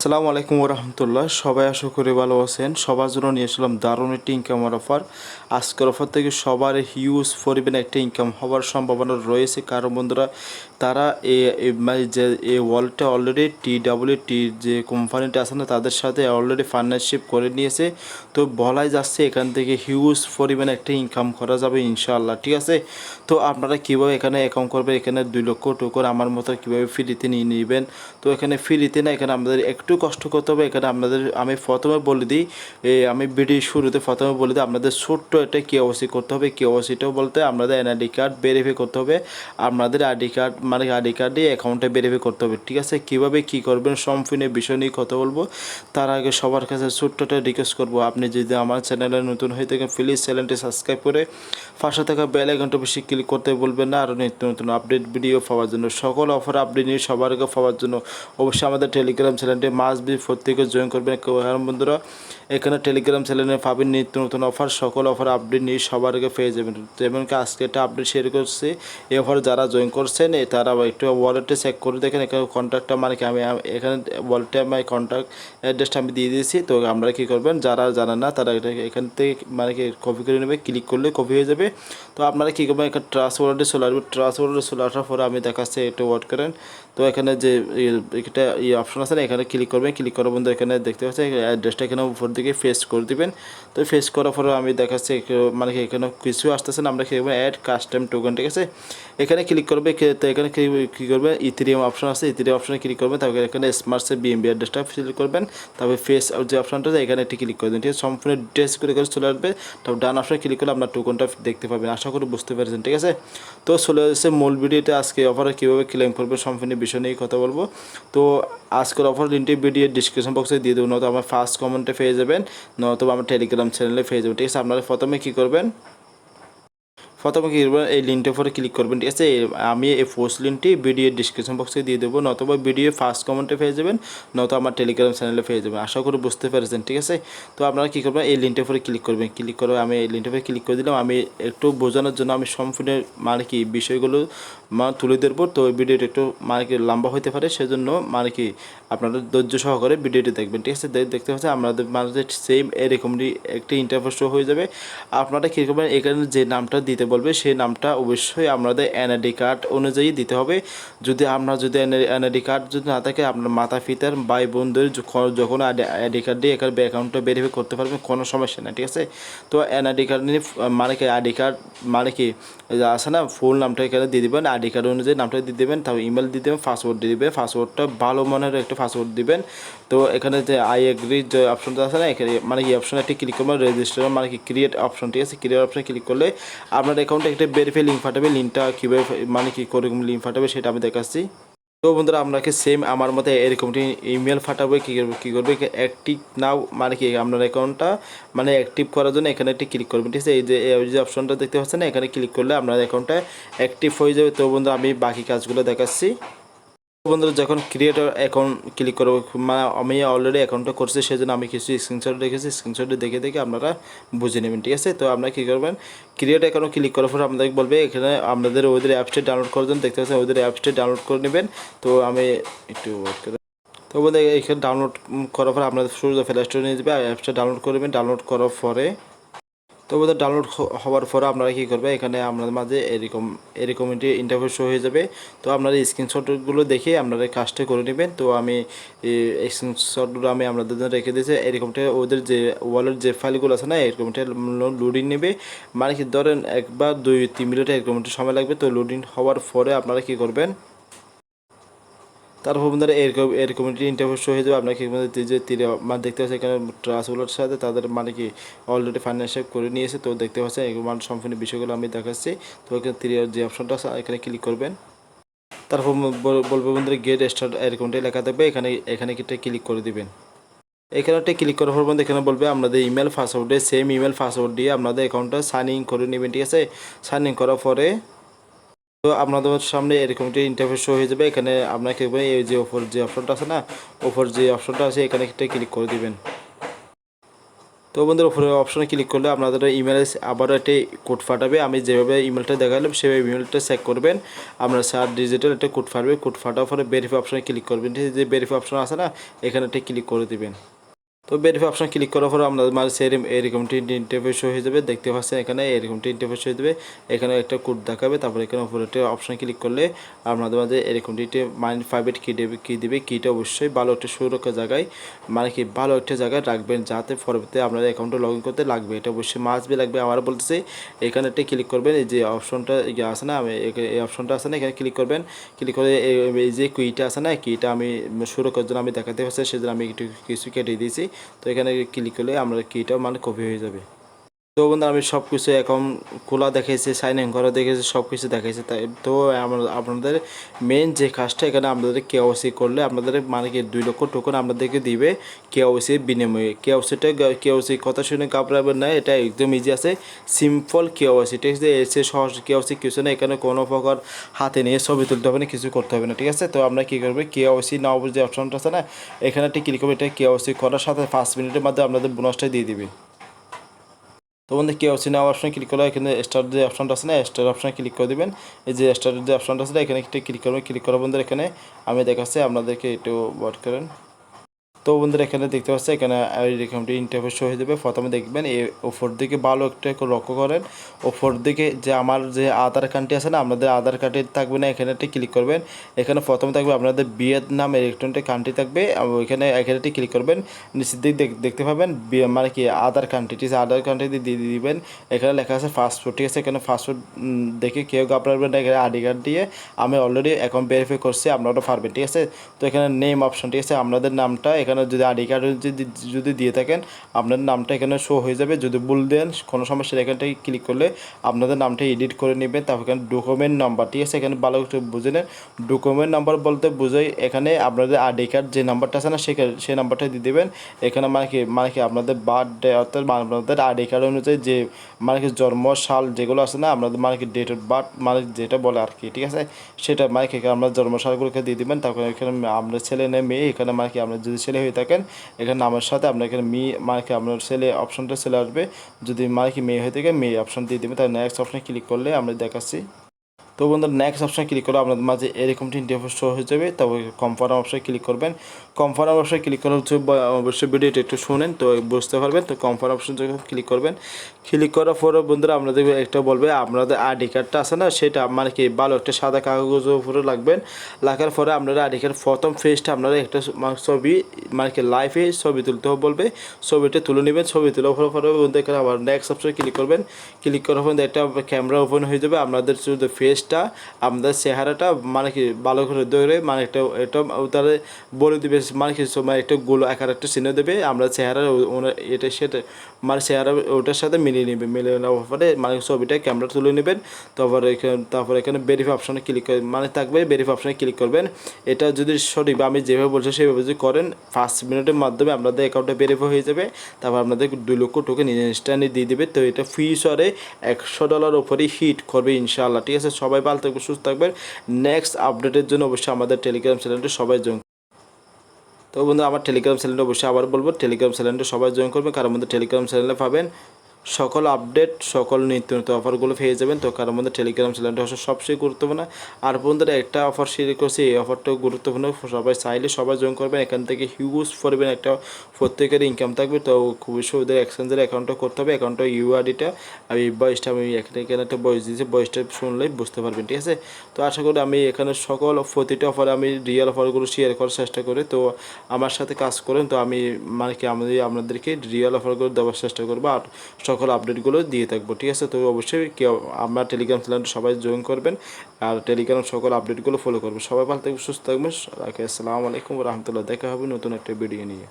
আসসালামু আলাইকুম রহমতুল্লাহ। সবাই আশা করি ভালো আছেন। সবার জন্য নিয়ে আসলাম দারুণ একটি ইনকামের অফার। আজকের অফার থেকে সবার হিউজ পরিমাণে একটা ইনকাম হওয়ার সম্ভাবনা রয়েছে। কারণ বন্ধুরা তারা যে এই ওয়ালেটটা অলরেডি টি যে কোম্পানিটা আছে না তাদের সাথে অলরেডি পার্টনারশিপ করে নিয়েছে। তো বলাই যাচ্ছে এখান থেকে হিউজ পরিমাণে একটা ইনকাম করা যাবে ইনশাআল্লাহ, ঠিক আছে। তো আপনারা কীভাবে এখানে অ্যাকাউন্ট করবেন, এখানে 2 লক্ষ টোকন আমার মতো কীভাবে ফ্রিতে নিয়ে নেবেন। তো এখানে ফ্রিতে না, এখানে আমাদের একটু কষ্ট করতে হবে। এখানে আমি প্রথমে বলে দিই, আমি ভিডিও শুরুতে প্রথমে বলে দিই আপনাদের ছোট্ট একটা KYC করতে হবে। KYCটাও বলতে আপনাদের এনআইডি কার্ড ভেরিফাই করতে হবে। আপনাদের আইডি কার্ড আইডি কার্ড দিয়ে অ্যাকাউন্টটা ভেরিফাই করতে হবে, ঠিক আছে। কীভাবে কী করবেন সম্পূর্ণ বিষয় নিয়ে কথা বলবো। তার আগে সবার কাছে ছোট্ট একটা রিকোয়েস্ট করবো, আপনি যদি আমার চ্যানেলে নতুন হয়ে থাকেন প্লিজ চ্যানেলটি সাবস্ক্রাইব করে পাশে থাকা বেল আইকনটা বেশি ক্লিক করতে বলবেন না। আরও নিত্য নতুন আপডেট ভিডিও পাওয়ার জন্য, সকল অফার আপডেট নিয়ে সবার আগে পাওয়ার জন্য অবশ্যই আমাদের টেলিগ্রাম চ্যানেলটি মাস্ট বি প্রত্যেকে জয়েন করবেন। কারণ বন্ধুরা এখানে টেলিগ্রাম চ্যানেলে পাবেন নিত্য নতুন অফার, সকল অফার আপডেট নিয়ে সবার আগে পেয়ে যাবেন। যেমনকি আজকে একটা আপডেট শেয়ার করছি, এই অফার যারা জয়েন করছেন তারা একটু ওয়ালেটে চেক করে দেখেন। এখানে কন্ট্যাক্টটা কি আমি এখানে ওয়ালেটে আমার কন্ট্যাক্ট অ্যাড্রেসটা আমি দিয়ে দিয়েছি। তো আপনারা কী করবেন, যারা জানেন না তারা এটা এখান থেকে কি কপি করে নেবে, ক্লিক করলে কপি হয়ে যাবে। তো আপনারা কী করবেন, এখানে ট্রাস্ট ওয়ালেটে চলে আসবে। ট্রাস্ট ওয়ালেটে চলে আসার পরে আমি দেখাচ্ছি, একটু ওয়াট করেন। তো এখানে যে এটা অপশন আছে না, এখানে ক্লিক করবেন। ক্লিক করার বন্ধু এখানে দেখতে পাচ্ছেন অ্যাড্রেসটা এখানে উপর দিকে ফেস করে দিবেন। তো ফেস করার পরে আমি দেখাচ্ছি কি এখানে কিছু আসতেছে না, আমরা কী করবো অ্যাড কাস্টম টোকেন, ঠিক আছে। এখানে ক্লিক করবে। তো এখানে কী করবে, ইথেরিয়াম অপশন আছে, ইথেরিয়াম অপশনে ক্লিক করবেন। তারপরে এখানে স্মার্টসে বিএমবি অ্যাড্রেসটা ফিল করবেন। তারপরে ফেস যে অপশনটা আছে এখানে একটি ক্লিক করে দেবেন, ঠিক আছে। সম্পূর্ণ ডিটেলস করে চলে আসবে। তারপর ডান অপশনে ক্লিক করলে আপনার টোকনটা দেখতে পাবেন। আশা করি বুঝতে পেরেছেন, ঠিক আছে। তো চলে আসছে মূল ভিডিওতে। আজকে অফারে কীভাবে ক্লেম করবে সম্পূর্ণ বিষয় নিয়ে কথা বলবো। তো আজকের অফার লিঙ্কটি ভিডিও ডিসক্রিপশন বক্সে দিয়ে দেবো, নয়তো আমার ফার্স্ট কমেন্টে পেয়ে যাবেন, নয়তো আমার টেলিগ্রাম চ্যানেলে পেয়ে যাবেন, ঠিক আছে। আপনারা প্রথমে কী করবেন, এই লিঙ্কটার উপরে ক্লিক করবেন, ঠিক আছে। আমি এই পোস্ট লিঙ্কটি ভিডিও ডিসক্রিপশন বক্সে দিয়ে দেবো, নতুবা ভিডিও ফার্স্ট কমেন্টে পেয়ে যাবেন, নয়তো আমার টেলিগ্রাম চ্যানেলে পেয়ে যাবেন। আশা করি বুঝতে পেরেছেন, ঠিক আছে। তো আপনারা কী করবেন, এই লিঙ্কটার উপরে ক্লিক করবেন। ক্লিক করে আমি এই লিঙ্কটার উপরে ক্লিক করে দিলাম। আমি একটু বোঝানোর জন্য আমি সম্পূর্ণ বিষয়গুলো তুলে ধরবো। তো ভিডিওটা একটু লম্বা হতে পারে, সেজন্য আপনারা ধৈর্য সহকারে ভিডিওটি দেখবেন, ঠিক আছে। দেখতে পাচ্ছেন আমাদের সেম এরকমই একটি ইন্টারফেস শো হয়ে যাবে। আপনারা কী করবেন, এখানে যে নামটা দিতে বলবে সেই নামটা অবশ্যই আপনাদের এনআইডি কার্ড অনুযায়ী দিতে হবে। যদি এনআইডি কার্ড যদি না থাকে, আপনার মাতা পিতার ভাই বোনদের যখন আইডি কার্ড দিয়ে এখানে অ্যাকাউন্টটা ভেরিফাই করতে পারবেন, কোনো সমস্যা নেই, ঠিক আছে। তো এনআইডি কার্ড নিয়ে আইডি কার্ড আছে না, ফুল নামটা এখানে দিয়ে দেবেন, আইডি কার্ড অনুযায়ী নামটা দিয়ে দেবেন, তারপর ইমেল দিয়ে দেবেন, পাসওয়ার্ড দিয়ে দেবেন। পাসওয়ার্ডটা ভালো মানের একটা পাসওয়ার্ড দিবেন। তো এখানে যে আই এগ্রি যে অপশনটা আছে না, এখানে এই অপশনে একটি ক্লিক করবেন, রেজিস্টার ক্রিয়েট অপশন, ঠিক আছে। ক্রিয়েট অপশনে ক্লিক করলে আপনার অ্যাকাউন্টে একটা ভেরিফাই লিঙ্ক পাঠাবে। লিঙ্কটা কীভাবে কী করে লিঙ্ক পাঠাবে সেটা আমি দেখাচ্ছি। তো বন্ধুরা আপনাকে সেম আমার মতো এরকমটি ইমেল পাঠাবে। কী করবে, অ্যাক্টিভ নাও আপনার অ্যাকাউন্টটা অ্যাক্টিভ করার জন্য এখানে একটি ক্লিক করবেন, ঠিক আছে। এই যে অপশনটা দেখতে পাচ্ছেন না, এখানে ক্লিক করলে আপনার অ্যাকাউন্টটা অ্যাক্টিভ হয়ে যাবে। তো বন্ধুরা আমি বাকি কাজগুলো দেখাচ্ছি। বন্ধুরা যখন ক্রিয়েটর অ্যাকাউন্ট ক্লিক করবো, আমি অলরেডি অ্যাকাউন্টটা করছি, সেজন্য আমি কিছু স্ক্রিনশট রেখেছি। স্ক্রিনশটে দেখে দেখে আপনারা বুঝে নেবেন, ঠিক আছে। তো আপনারা কী করবেন, ক্রিয়েট অ্যাকাউন্ট ক্লিক করার পর আপনাদের বলবে এখানে আপনাদের ওদের অ্যাপসটি ডাউনলোড করার জন্য, দেখতে পাচ্ছেন ওদের অ্যাপসটি ডাউনলোড করে নেবেন। তো আমি একটু ওয়েট করে, তো বলতে এখানে ডাউনলোড করার পর আপনাদের শুরু প্লে স্টোরে নিয়ে যাবে, অ্যাপসটা ডাউনলোড করবেন। ডাউনলোড করার পরে তো ওদের ডাউনলোড হওয়ার পরে আপনারা কী করবে, এখানে আপনাদের মাঝে এরকম একটি ইন্টারফেস শো হয়ে যাবে। তো আপনারা স্ক্রিনশটগুলো দেখে আপনারা কাজটা করে নেবেন। তো আমি এই স্ক্রিনশটগুলো আমি আপনাদের জন্য রেখে দিয়েছি। এরকমটা ওদের যে ওয়ালেট যে ফাইলগুলো আছে না, এরকমটা লোডিং নেবে, ধরেন 1 বা 2-3 মিনিট এরকমটা সময় লাগবে। তো লোডিং হওয়ার পরে আপনারা কী করবেন, তারপর বন্ধুরা এরকম একটি ইন্টারভিউ শো হয়ে যাবে। আপনাকে যে দেখতে পাচ্ছেন এখানে ট্রাস্টগুলোর সাথে তাদের অলরেডি ফাইন্যান্সিয়াল করে নিয়েছে। তো দেখতে পাচ্ছেন এগুলো সম্পূর্ণ বিষয়গুলো আমি দেখাচ্ছি। তো এখানে যে অপশনটা আছে এখানে ক্লিক করবেন। তারপর বলবো বন্ধুরা গেট স্টার্ট এরকমটাই লেখা থাকবে, এখানে ক্লিক করে দিবেন। এখানে একটা ক্লিক করার পর বন্ধু এখানে বলবে আপনাদের ইমেল পাসওয়ার্ডে সেম ইমেল পাসওয়ার্ড দিয়ে আপনাদের অ্যাকাউন্টটা সাইন ইন করে নেবেন, ঠিক আছে। সাইন ইন করার পরে তো আপনাদের সামনে এরকম একটা ইন্টারফেস শো হয়ে যাবে। এখানে আপনাকে এই যে ওপর যে অপশনটা আছে না, এখানে একটা ক্লিক করে দিবেন। তো বন্ধুরা উপরে অপশনে ক্লিক করলে আপনাদের ইমেলে আবারও একটি কোড পাঠাবে। আমি যেভাবে ইমেলটা দেখালাম সেভাবে ইমেলটা চেক করবেন। আপনার সার ডিজিটাল একটা কোড পাঠাবে, কোড পাঠার পরে ভেরিফাই অপশনে ক্লিক করবেন। যে ভেরিফাই অপশন আছে না, এখানে একটা ক্লিক করে দিবেন। তো ভেরিফাই অপশন ক্লিক করার পর আপনাদের মাঝে সেম এরকমটি ইন্টারফেস হয়ে যাবে। দেখতে পাচ্ছেন এখানে এরকমটি ইন্টারফেস হয়ে যাবে। এখানে একটা কোড দেখাবে, তারপর এখানে উপরে একটা অপশন ক্লিক করলে আপনাদের মাঝে এরকমটি মাইন্ড প্রাইভেট কি দিবে। কিটা অবশ্যই ভালো একটা সুরক্ষা জায়গায়, মানে কি ভালো একটা জায়গায় রাখবেন, যাতে পরবর্তীতে আপনাদের অ্যাকাউন্টে লগ ইন করতে লাগবে। এটা অবশ্যই মাস্ট বি লাগবে। আবার বলতেছি এখানে একটা ক্লিক করবেন। এই যে অপশনটা আছে না, আমি এই অপশনটা আছে না, এখানে ক্লিক করবেন। ক্লিক করে এই যে কিটা আছে না, কিটা আমি সুরক্ষার জন্য আমি দেখাতে পারছি, সেজন্য আমি একটু কিছু কেটে দিয়েছি। তো এখানে ক্লিক করলে আমরা কিটাও মানে কপি হয়ে যাবে। তো বন্ধু আমি সব কিছু অ্যাকাউন্ট খোলা দেখাইছি, সাইন ইন করা দেখেছি, সব কিছু দেখাইছি। তাই তো আপনাদের মেন যে কাজটা এখানে আপনাদের কেওয়াইসি করলে আপনাদের মানে কি 2 লক্ষ টোকেন আপনাদেরকে দিবে কেওয়াইসির বিনিময়ে। কেওয়াইসি কথা শুনে ঘাবড়াবেন না, এটা একদম ইজি আছে, সিম্পল কেওয়াইসি, ঠিক আছে। এসে সহজ কেওয়াইসি কিছু না, এখানে কোনো প্রকার হাতে নিয়ে ছবি তুলতে হবে না, কিছু করতে হবে না, ঠিক আছে। তো আমরা কী করবো, কেওয়াইসি নাও যে অপশনটা আছে না, এখানে একটি ক্লিক করবো। এটা কেওয়াইসি করার সাথে 5 মিনিটের মধ্যে আপনাদের বোনাসটা দিয়ে দিবে। তো বন্ধু কেওয়াইসি নাও অপশনে ক্লিক করলে এখানে স্টার যে অপশনটা আছে না, স্টার অপশনে ক্লিক করে দেবেন। এই যে স্টারের যে অপশনটা আছে না, এখানে একটা ক্লিক করবেন। ক্লিক করার বন্ধুরা এখানে আমি দেখাচ্ছি আপনাদেরকে, একটু ওয়াট করেন। তো বন্ধুরা এখানে দেখতে পাচ্ছেন, এখানে এরকমটি ইন্টারফেস হয়ে যাবে। প্রথমে দেখবেন এই ওপর দিকে ভালো একটা লক্ষ্য করেন, ওপর দিকে যে আমার যে আধার কার্ডটি আছে না, আপনাদের আধার কার্ডে থাকবে না, এখানে একটি ক্লিক করবেন। এখানে প্রথমে থাকবে আপনাদের ভিয়েতনাম ইলেকট্রনিক কান্ট্রি থাকবে, এখানে ক্লিক করবেন। নিচের দিকে দেখতে পাবেন মানে কি আধার কান্ট্রি, ঠিক আছে, আধার কান্ট্রি দিয়ে দিবেন। এখানে লেখা আছে পাসপোর্ট, ঠিক আছে। এখানে পাসপোর্ট দেখে কেউ ঘাবড়াবেন না, এখানে আইডি কার্ড দিয়ে আমি অলরেডি অ্যাকাউন্ট ভেরিফাই করছি, আপনারাও পারবেন, ঠিক আছে। তো এখানে নেম অপশন, ঠিক আছে, আপনাদের নামটা এখানে যদি আইডি কার্ড যদি দিয়ে থাকেন আপনার নামটা এখানে শো হয়ে যাবে। যদি ভুল দেন কোনো সমস্যা, এখানটায় ক্লিক করলে আপনাদের নামটা এডিট করে নেবেন। তারপর এখানে ডকুমেন্ট নাম্বার, ঠিক আছে, এখানে ভালো একটু বুঝে নেন। ডকুমেন্ট নাম্বার বলতে বোঝাই এখানে আপনাদের আইডি কার্ড যে নাম্বারটা আছে না, সেই নাম্বারটা দিয়ে দেবেন। এখানে মানে কি আপনাদের বার্থডে অর্থাৎ আপনাদের আইডি কার্ড অনুযায়ী যে মানে কি জন্ম সাল যেগুলো আছে না, আপনাদের মানে কি ডেট অফ বার্থ মানে যেটা বলে আর কি, ঠিক আছে, সেটা মানে কি আপনার জন্মসালগুলোকে দিয়ে দেবেন। তারপরে এখানে আপনার ছেলে না মেয়ে, এখানে মানে কি আপনার যদি ছেলে হয়ে থাকেন এখানে নামের সাথে আপনার এখানে মেয়ে মানে কি আপনার ছেলে অপশনটা ছেলে আসবে। যদি মানে কি মেয়ে হয়ে থাকে মেয়ে অপশন দিয়ে দেবেন। তাই নেক্সট অপশনে ক্লিক করলে আমরা দেখাচ্ছি। তো বন্ধুরা নেক্সট অপশনে ক্লিক করে আপনাদের মাঝে এরকমটি ইন্টারফেস শো হয়ে যাবে। তারপর কনফার্ম অপশনে ক্লিক করবেন। কনফার্ম অপশনে ক্লিক করা হচ্ছে, অবশ্যই ভিডিওটা একটু শুনেন তো বুঝতে পারবেন। তো কনফার্ম অপশন যখন ক্লিক করবেন, ক্লিক করার পরে বন্ধুরা আপনাদের একটা বলবে আপনাদের আইডি কার্ডটা আছে না, সেটা মানে কি ভালো একটা সাদা কাগজের উপরে লাগবেন। লাগার পরে আপনারা আইডি কার্ড প্রথম ফেজটা আপনারা একটা ছবি মানে কি লাইভে ছবি তুলতে হবে বলবে, ছবিটা তুলে নেবেন। ছবি তোলার পরে বন্ধু এখানে আবার নেক্সট অপশনে ক্লিক করবেন। ক্লিক করার পর একটা ক্যামেরা ওপেন হয়ে যাবে। আপনাদের শুধু ফেসটা আপনাদের চেহারাটা মানে কি ভালো করে ধরে মানে একটা এটা তারা বলে দেবে, মানে কি সময় একটা গোল আকার একটা চিহ্ন দেবে, আমরা চেহারা এটা সেটা মানে চেহারা ওটার সাথে মিলিয়ে নেবে। মিলিয়ে নেওয়ার পরে মানে ছবিটা ক্যামেরা তুলে নেবেন। তারপর এখানে ভেরিফাই অপশনে ক্লিক করে মানে থাকবে, ভেরিফাই অপশনে ক্লিক করবেন। এটা যদি সঠিক আমি যেভাবে বলছি সেভাবে যদি করেন 5 মিনিটের মাধ্যমে আপনাদের অ্যাকাউন্টটা ভেরিফাই হয়ে যাবে। তারপর আপনাদের 2 লক্ষ টোকেন ইনস্ট্যান্টলি দিয়ে দেবে। তো এটা ফিউচারে $100 উপরেই হিট করবে ইনশাআল্লাহ, ঠিক আছে। সবাই ভালো থাকবে, সুস্থ থাকবেন। নেক্সট আপডেটের জন্য অবশ্যই আমাদের টেলিগ্রাম চ্যানেলটা সবাই জয়েন। তো বন্ধু আমার টেলিগ্রাম চ্যানেলটা অবশ্যই আবার বলবো, টেলিগ্রাম চ্যানেলটা সবাই জয়েন করবেন, কারণ আমাদের টেলিগ্রাম চ্যানেলে পাবেন সকল আপডেট, সকল নিত্য নতুন অফারগুলো পেয়ে যাবেন। তো কারণ আমাদের টেলিগ্রাম চ্যানেলটা হচ্ছে সবচেয়ে গুরুত্বপূর্ণ। আর বন্ধুরা একটা অফার শেয়ার করছি, এই অফারটাও গুরুত্বপূর্ণ, সবাই চাইলে সবাই জয়েন করবেন। এখান থেকে হিউজ পরিমাণ একটা প্রত্যেকের ইনকাম থাকবে। তো খুবই সুবিধার এক্সচেঞ্জের অ্যাকাউন্টটা করতে হবে। অ্যাকাউন্টটা ইউআইডিটা আমি বয়সটা আমি এখানে একটা বয়স দিয়েছি, বয়সটা শুনলেই বুঝতে পারবেন, ঠিক আছে। তো আশা করি আমি এখানে সকল প্রতিটা অফারে আমি রিয়েল অফারগুলো শেয়ার করার চেষ্টা করি। তো আমার সাথে কাজ করেন, তো আমি মানে কি আপনাদেরকে রিয়েল অফারগুলো দেওয়ার চেষ্টা করবো আর সকল আপডেটগুলো দিয়ে থাকবো, ঠিক আছে। তো অবশ্যই কেউ আমার টেলিগ্রাম চ্যানেলটা সবাই জয়েন করবেন আর টেলিগ্রাম সকল আপডেটগুলো ফলো করবেন। সবাই ভালো থাকবেন, সুস্থ থাকবেন। আসসালামু আলাইকুম রহমতুল্লাহ। দেখা হবে নতুন একটা ভিডিও নিয়ে।